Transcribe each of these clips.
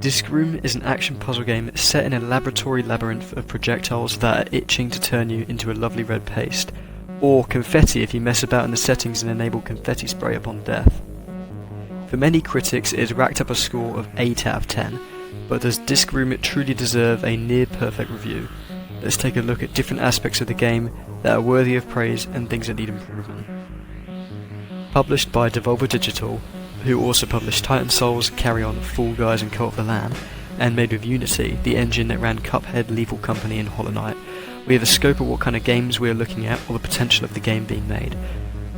Disc Room is an action puzzle game set in a laboratory labyrinth of projectiles that are itching to turn you into a lovely red paste, or confetti if you mess about in the settings and enable confetti spray upon death. For many critics it has racked up a score of 8 out of 10, but does Disc Room truly deserve a near-perfect review? Let's take a look at different aspects of the game that are worthy of praise and things that need improvement. Published by Devolver Digital, who also published Titan Souls, Carry On, Fall Guys and Cult of the Lamb, and made with Unity, the engine that ran Cuphead, Lethal Company and Hollow Knight, we have a scope of what kind of games we are looking at or the potential of the game being made.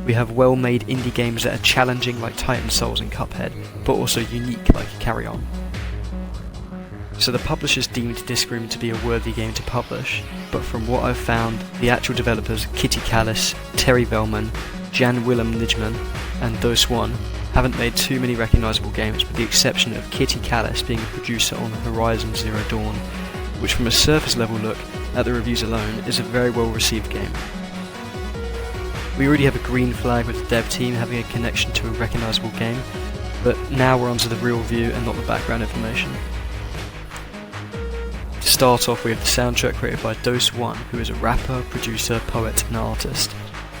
We have well-made indie games that are challenging like Titan Souls and Cuphead, but also unique like Carry On. So the publishers deemed Disc Room to be a worthy game to publish, but from what I've found, the actual developers Kitty Callis, Terry Bellman, Jan Willem Nijman, and Doseone haven't made too many recognisable games, with the exception of Kitty Callis being a producer on Horizon Zero Dawn, which from a surface level look at the reviews alone is a very well received game. We already have a green flag with the dev team having a connection to a recognisable game, but now we're onto the real review and not the background information. To start off, we have the soundtrack created by Doseone, who is a rapper, producer, poet and artist.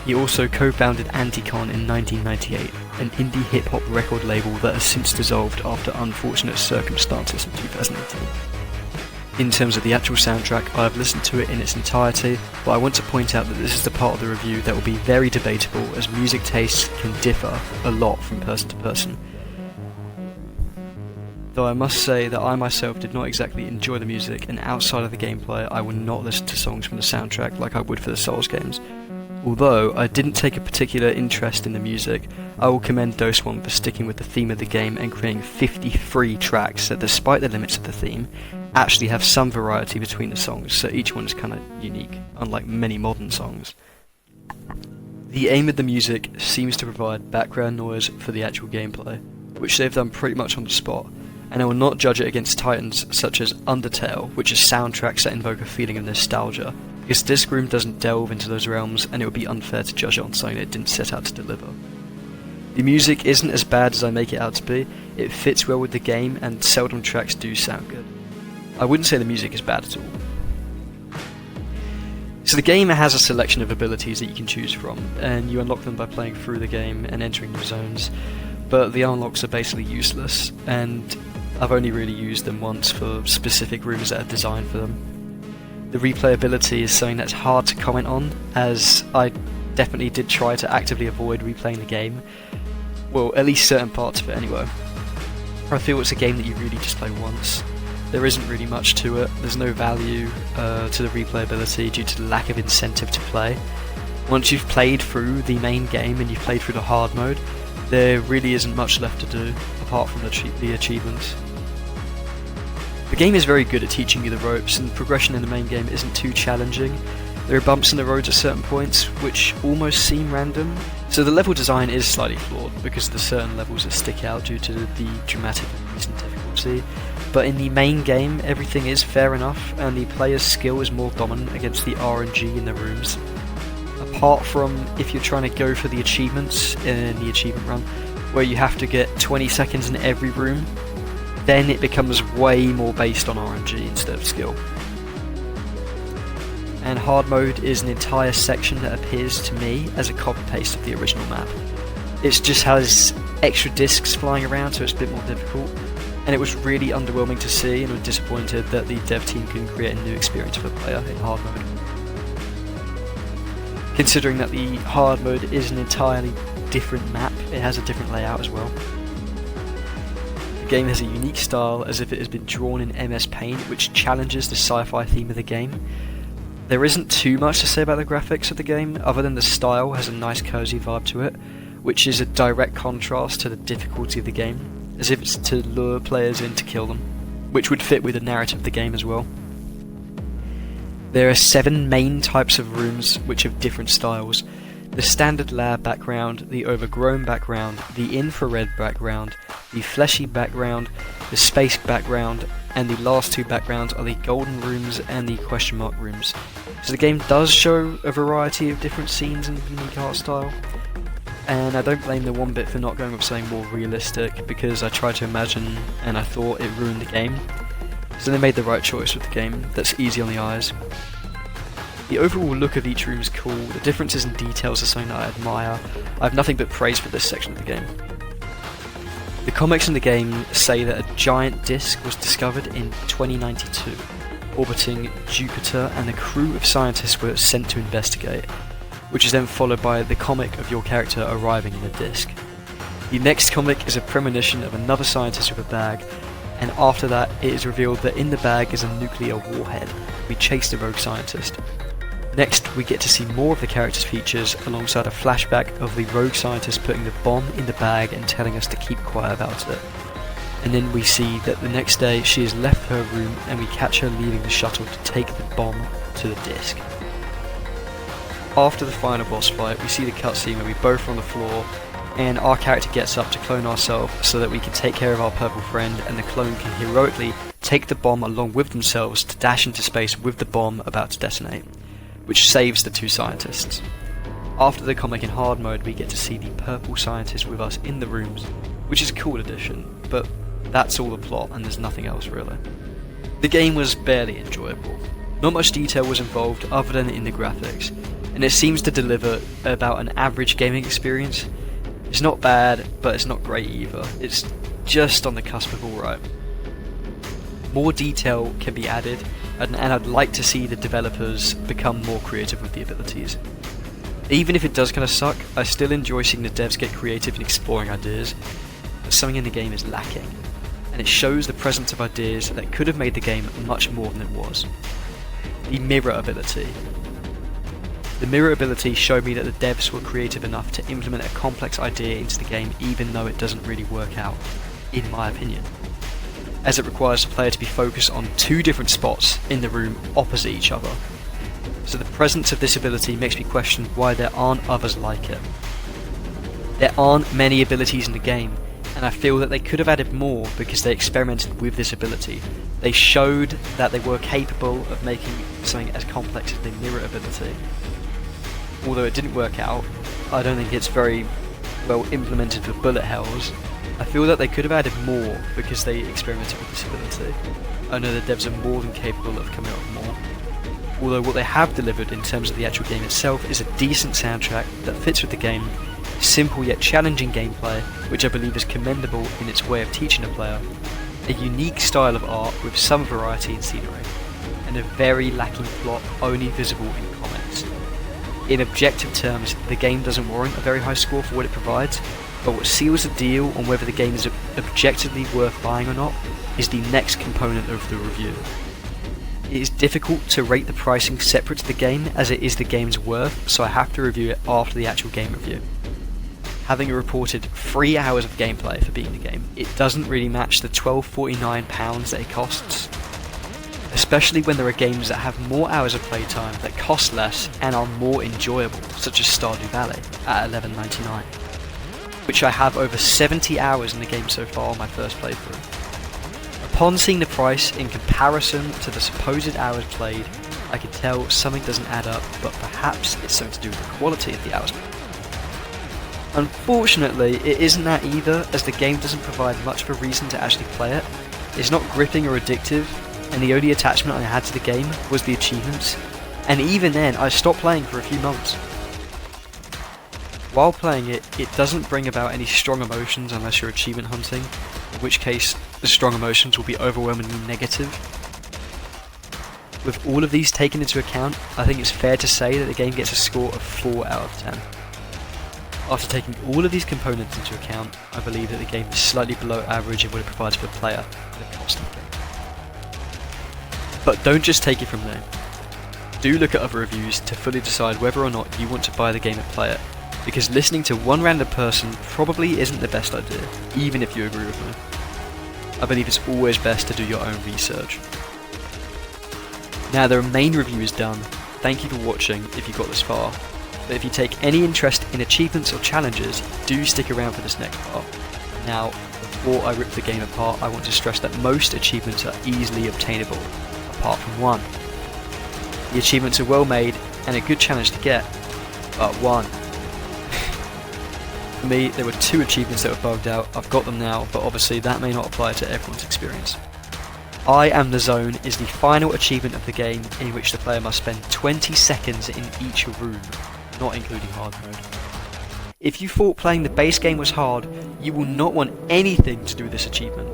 He also co-founded Anticon in 1998, an indie hip-hop record label that has since dissolved after unfortunate circumstances in 2018. In terms of the actual soundtrack, I have listened to it in its entirety, but I want to point out that this is the part of the review that will be very debatable, as music tastes can differ a lot from person to person. Though I must say that I myself did not exactly enjoy the music, and outside of the gameplay I will not listen to songs from the soundtrack like I would for the Souls games. Although I didn't take a particular interest in the music, I will commend Doseone for sticking with the theme of the game and creating 53 tracks that, despite the limits of the theme, actually have some variety between the songs, so each one is kind of unique, unlike many modern songs. The aim of the music seems to provide background noise for the actual gameplay, which they've done pretty much on the spot, and I will not judge it against titles such as Undertale, which is soundtracks that invoke a feeling of nostalgia, because Disc Room doesn't delve into those realms, and it would be unfair to judge it on something it didn't set out to deliver. The music isn't as bad as I make it out to be, it fits well with the game, and seldom tracks do sound good. I wouldn't say the music is bad at all. So the game has a selection of abilities that you can choose from, and you unlock them by playing through the game and entering new zones, but the unlocks are basically useless, and I've only really used them once for specific rooms that are designed for them. The replayability is something that's hard to comment on, as I definitely did try to actively avoid replaying the game. Well, at least certain parts of it anyway. I feel it's a game that you really just play once. There isn't really much to it, there's no value to the replayability due to the lack of incentive to play. Once you've played through the main game and you've played through the hard mode, there really isn't much left to do, apart from the achievements. The game is very good at teaching you the ropes, and progression in the main game isn't too challenging. There are bumps in the roads at certain points, which almost seem random, so the level design is slightly flawed, because there are certain levels that stick out due to the dramatic increase in difficulty. But in the main game, everything is fair enough, and the player's skill is more dominant against the RNG in the rooms. Apart from if you're trying to go for the achievements in the achievement run, where you have to get 20 seconds in every room, then it becomes way more based on RNG instead of skill. And hard mode is an entire section that appears to me as a copy-paste of the original map. It just has extra discs flying around, so it's a bit more difficult, and it was really underwhelming to see, and I'm disappointed that the dev team can create a new experience for the player in hard mode. Considering that the hard mode is an entirely different map, it has a different layout as well. The game has a unique style, as if it has been drawn in MS Paint, which challenges the sci-fi theme of the game. There isn't too much to say about the graphics of the game, other than the style has a nice cozy vibe to it, which is a direct contrast to the difficulty of the game, as if it's to lure players in to kill them, which would fit with the narrative of the game as well. There are 7 main types of rooms which have different styles. The standard lab background, the overgrown background, the infrared background, the fleshy background, the space background, and the last 2 backgrounds are the golden rooms and the question mark rooms. So the game does show a variety of different scenes and unique art style. and I don't blame them one bit for not going with something more realistic, because I tried to imagine and I thought it ruined the game. So they made the right choice with the game that's easy on the eyes. The overall look of each room is cool, the differences in details are something that I admire. I have nothing but praise for this section of the game. The comics in the game say that a giant disk was discovered in 2092, orbiting Jupiter, and a crew of scientists were sent to investigate, which is then followed by the comic of your character arriving in the disk. The next comic is a premonition of another scientist with a bag, and after that it is revealed that in the bag is a nuclear warhead. We chase the rogue scientist. Next we get to see more of the character's features alongside a flashback of the rogue scientist putting the bomb in the bag and telling us to keep quiet about it. And then we see that the next day she has left her room and we catch her leaving the shuttle to take the bomb to the disk. After the final boss fight, we see the cutscene where we both are on the floor and our character gets up to clone ourselves so that we can take care of our purple friend, and the clone can heroically take the bomb along with themselves to dash into space with the bomb about to detonate, which saves the two scientists. After the comic in hard mode, we get to see the purple scientist with us in the rooms, which is a cool addition, but that's all the plot and there's nothing else really. The game was barely enjoyable. Not much detail was involved other than in the graphics, and it seems to deliver about an average gaming experience. It's not bad, but it's not great either. It's just on the cusp of alright. More detail can be added, and I'd like to see the developers become more creative with the abilities. Even if it does kind of suck, I still enjoy seeing the devs get creative and exploring ideas, but something in the game is lacking, and it shows the presence of ideas that could have made the game much more than it was. The mirror ability. The mirror ability showed me that the devs were creative enough to implement a complex idea into the game even though it doesn't really work out, in my opinion, as it requires the player to be focused on two different spots in the room opposite each other. So the presence of this ability makes me question why there aren't others like it. There aren't many abilities in the game, and I feel that they could have added more because they experimented with this ability. They showed that they were capable of making something as complex as the mirror ability. Although it didn't work out, I don't think it's very well implemented for bullet hells. I feel that they could have added more because they experimented with this ability. I know the devs are more than capable of coming up with more. Although what they have delivered in terms of the actual game itself is a decent soundtrack that fits with the game, simple yet challenging gameplay, which I believe is commendable in its way of teaching a player, a unique style of art with some variety in scenery, and a very lacking plot only visible in comments. In objective terms, the game doesn't warrant a very high score for what it provides, but what seals the deal on whether the game is objectively worth buying or not is the next component of the review. It is difficult to rate the pricing separate to the game as it is the game's worth, so I have to review it after the actual game review. Having reported 3 hours of gameplay for beating the game, it doesn't really match the £12.49 that it costs, especially when there are games that have more hours of playtime that cost less and are more enjoyable, such as Stardew Valley at $11.99, which I have over 70 hours in the game so far on my first playthrough. Upon seeing the price in comparison to the supposed hours played, I can tell something doesn't add up, but perhaps it's something to do with the quality of the hours. Unfortunately, it isn't that either, as the game doesn't provide much of a reason to actually play it. It's not gripping or addictive, and the only attachment I had to the game was the achievements, and even then I stopped playing for a few months. While playing it, it doesn't bring about any strong emotions unless you're achievement hunting, in which case the strong emotions will be overwhelmingly negative. With all of these taken into account, I think it's fair to say that the game gets a score of 4 out of 10. After taking all of these components into account, I believe that the game is slightly below average in what it provides for the player for the cost of the game. But don't just take it from there. Do look at other reviews to fully decide whether or not you want to buy the game and play it, because listening to one random person probably isn't the best idea, even if you agree with me. I believe it's always best to do your own research. Now the main review is done. Thank you for watching if you got this far, but if you take any interest in achievements or challenges, do stick around for this next part. Now, before I rip the game apart, I want to stress that most achievements are easily obtainable, apart from one. The achievements are well made and a good challenge to get, but one. For me, there were 2 achievements that were bugged out. I've got them now, but obviously that may not apply to everyone's experience. I Am the Zone is the final achievement of the game in which the player must spend 20 seconds in each room, not including hard mode. If you thought playing the base game was hard, you will not want anything to do with this achievement.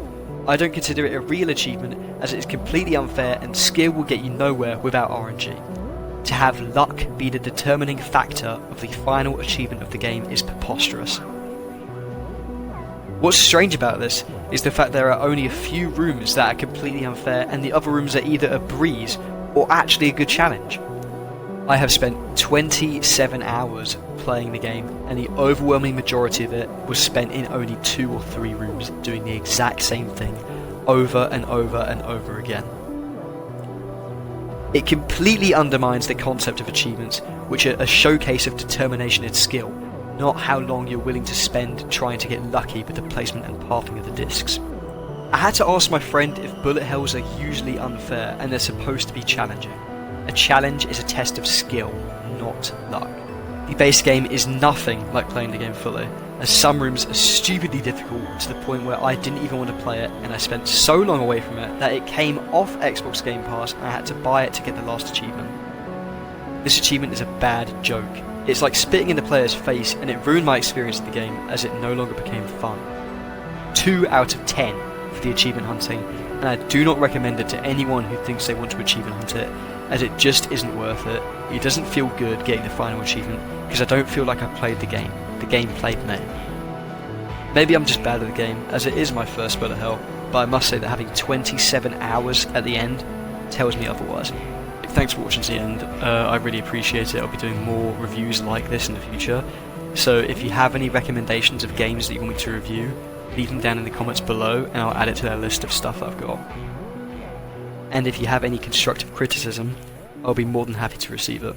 I don't consider it a real achievement as it is completely unfair and skill will get you nowhere without RNG. To have luck be the determining factor of the final achievement of the game is preposterous. What's strange about this is the fact there are only a few rooms that are completely unfair and the other rooms are either a breeze or actually a good challenge. I have spent 27 hours playing the game and the overwhelming majority of it was spent in only 2 or 3 rooms doing the exact same thing over and over and over again. It completely undermines the concept of achievements, which are a showcase of determination and skill, not how long you're willing to spend trying to get lucky with the placement and pathing of the discs. I had to ask my friend if bullet hells are usually unfair and they're supposed to be challenging. A challenge is a test of skill, not luck. The base game is nothing like playing the game fully, as some rooms are stupidly difficult to the point where I didn't even want to play it and I spent so long away from it that it came off Xbox Game Pass and I had to buy it to get the last achievement. This achievement is a bad joke. It's like spitting in the player's face and it ruined my experience of the game as it no longer became fun. 2 out of 10 for the achievement hunting, and I do not recommend it to anyone who thinks they want to achievement hunt it, as it just isn't worth it. It doesn't feel good getting the final achievement because I don't feel like I played the game played me. Maybe I'm just bad at the game as it is my first bullet hell, but I must say that having 27 hours at the end tells me otherwise. Thanks for watching to the end, I really appreciate it. I'll be doing more reviews like this in the future, so if you have any recommendations of games that you want me to review, leave them down in the comments below and I'll add it to that list of stuff I've got. And if you have any constructive criticism, I'll be more than happy to receive it.